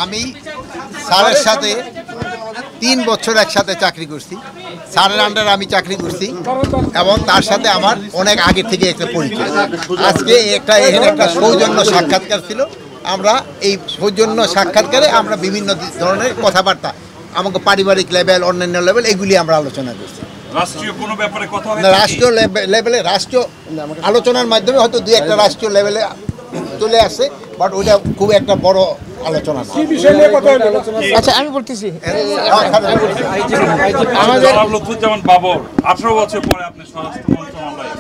আমি স্যারের সাথে 3 বছর একসাথে চাকরি করছি। স্যারের আন্ডারে আমি চাকরি করছি এবং তার সাথে আমার অনেক আগে থেকে একটা পরিচয়। আজকে এখানে একটা সৌজন্য সাক্ষাৎকার ছিল। আমরা এই সৌজন্য সাক্ষাৎকারে আমরা বিভিন্ন ধরনের কথাবার্তা আমাকে পারিবারিক লেভেল, অন্যান্য লেভেল এগুলি আমরা আলোচনা করছি। রাষ্ট্রীয় কোনো ব্যাপারে কথা হয়? রাষ্ট্রীয় লেভেলে রাষ্ট্রীয় আলোচনার মাধ্যমে হয়তো 2-1টা রাষ্ট্রীয় লেভেলে চলে আসে, বাট ওইটা খুব একটা বড় আলোচনা না। আচ্ছা, আমি বলতেছি আমাদের লুৎফুজ্জামান বাবর 18 বছর পরে আপনি স্বরাষ্ট্র মন্ত্রণালয়ে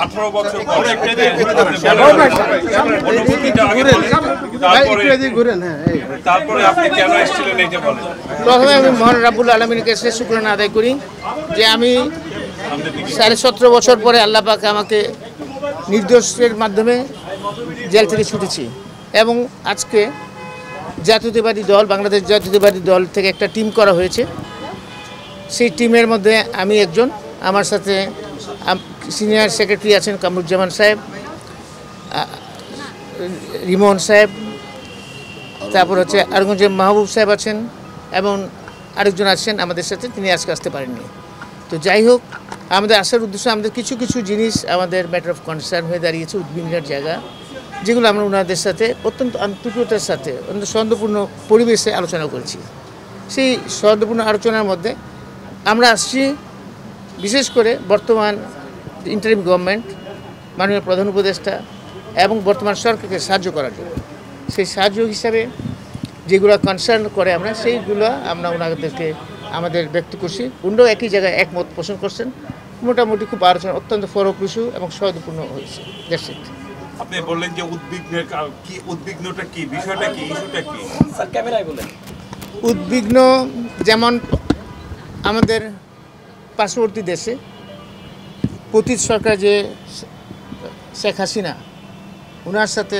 18 বছর পরে তারপরে আপনি কেন এসেছিলেন এইটা বলেন। প্রথমে আমি মহান রাব্বুল আলামিনের কাছে শুকরানা আদায় করি যে আমি 17.5 বছর পরে আল্লাহ পাক আমাকে নির্দোষের মাধ্যমে জেল থেকে ছুটেছি এবং আজকে জাতীয়তাবাদী দল, বাংলাদেশ জাতীয়তাবাদী দল থেকে একটা টিম করা হয়েছে। সেই টিমের মধ্যে আমি একজন, আমার সাথে সিনিয়র সেক্রেটারি আছেন কামরুজ্জামান সাহেব, রিমন সাহেব, তারপর হচ্ছে আরগঞ্জে মাহবুব সাহেব আছেন এবং আরেকজন আছেন আমাদের সাথে, তিনি আজকে আসতে পারেননি। তো যাই হোক, আমাদের আসার উদ্দেশ্য আমাদের কিছু কিছু জিনিস আমাদের ম্যাটার অফ কনসার্ন হয়ে দাঁড়িয়েছে, উদ্বিগ্নের জায়গা, যেগুলো আমরা ওনাদের সাথে অত্যন্ত আন্তরিকতার সাথে অত্যন্ত সৌহার্দ্যপূর্ণ পরিবেশে আলোচনা করেছি। সেই সৌহার্দ্যপূর্ণ আলোচনার মধ্যে আমরা আসছি বিশেষ করে বর্তমান ইন্টারিম গভর্নমেন্ট, মাননীয় প্রধান উপদেষ্টা এবং বর্তমান সরকারকে সাহায্য করার জন্য। সেই সাহায্য হিসাবে যেগুলো কনসার্ন করে সেইগুলো আমরা ওনাদেরকে আমাদের ব্যক্ত করছি। উনিও একই জায়গায় একমত পোষণ করছেন। মোটামুটি খুব আলোচনা অত্যন্ত ফলপ্রসূ এবং সৌহার্দ্যপূর্ণ হয়েছে। আপনি বললেন যে উদ্বিগ্নটা কি, বিষয়টা কি, ইস্যুটা কি? স্যার ক্যামেরায় বলেন। উদ্বিগ্ন যেমন আমাদের পার্শ্ববর্তী দেশে পতিত সরকার যে শেখ হাসিনা, ওনার সাথে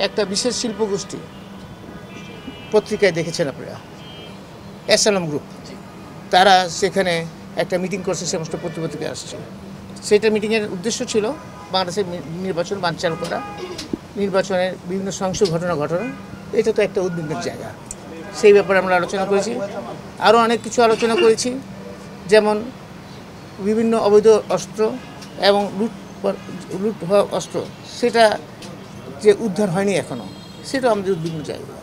একটা বিশেষ শিল্পগোষ্ঠী, পত্রিকায় দেখেছেন আপনারা, এসএলএম গ্রুপ, তারা সেখানে একটা মিটিং করছে, সমস্ত পত্রিকায় আসছে। সেটা মিটিংয়ের উদ্দেশ্য ছিল বাংলাদেশের নির্বাচন বানচাল করা, নির্বাচনের বিভিন্ন সহিংস ঘটনা ঘটানো। এটা তো একটা উদ্বিগ্নের জায়গা। সেই ব্যাপারে আমরা আলোচনা করেছি। আরও অনেক কিছু আলোচনা করেছি, যেমন বিভিন্ন অবৈধ অস্ত্র এবং লুট হওয়া অস্ত্র, সেটা যে উদ্ধার হয়নি এখনও, সেটা আমাদের উদ্বিগ্ন জায়গা।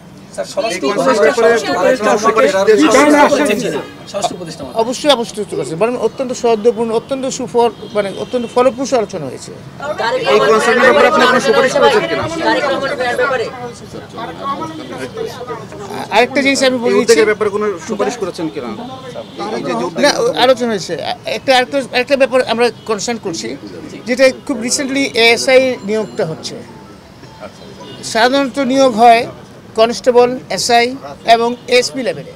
অবশ্যই অবশ্যই করছে, বরং অত্যন্ত সৌহার্দ্যপূর্ণ, অত্যন্ত সুফল, অত্যন্ত ফলপ্রসূ আলোচনা হয়েছে। আরেকটা জিনিস আমি বলছি, আলোচনা হয়েছে একটা ব্যাপার আমরা কনসার্ন করছি, যেটা খুব রিসেন্টলি এএসআই নিয়োগটা হচ্ছে। সাধারণত নিয়োগ হয় কনস্টেবল, এসআই এবং এসপি লেভেলে,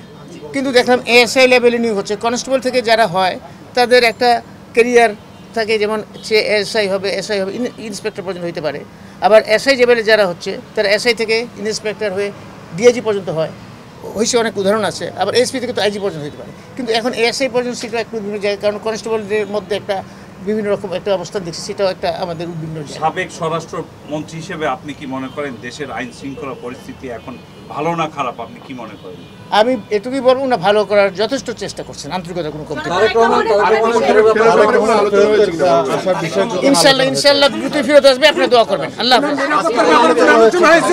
কিন্তু দেখলাম এএসআই লেভেলে নিয়োগ হচ্ছে। কনস্টেবল থেকে যারা হয় তাদের একটা ক্যারিয়ার থাকে, যেমন সে এসআই হবে, এসআই হবে, ইন্সপেক্টর পর্যন্ত হতে পারে। আবার এসআই লেভেলে যারা হচ্ছে তারা এসআই থেকে ইন্সপেক্টর হয়ে ডিআইজি পর্যন্ত হয়েছে, অনেক উদাহরণ আছে। আবার এসপি থেকে তো আইজি পর্যন্ত হতে পারে, কিন্তু এখন এএসআই পর্যন্ত সেটা একটু বিভিন্ন জায়গায়, কারণ কনস্টেবলদের মধ্যে একটা বিভিন্ন রকম একটা অবস্থান দেখছি, সেটাও একটা আমাদের উদ্বিগ্ন। সাবেক স্বরাষ্ট্র মন্ত্রী হিসেবে আপনি কি মনে করেন দেশের আইন শৃঙ্খলা পরিস্থিতি এখন ভালো না খারাপ, আপনি কি মনে করেন? আমি এটুকুই বলবো না, ভালো করার যথেষ্ট চেষ্টা করছেন, আন্তরিকতা কোনো কমতি নেই। ইনশাল্লাহ দ্রুত ফেরত আসবে, আপনি দোয়া করবেন। আল্লাহ হাফেজ।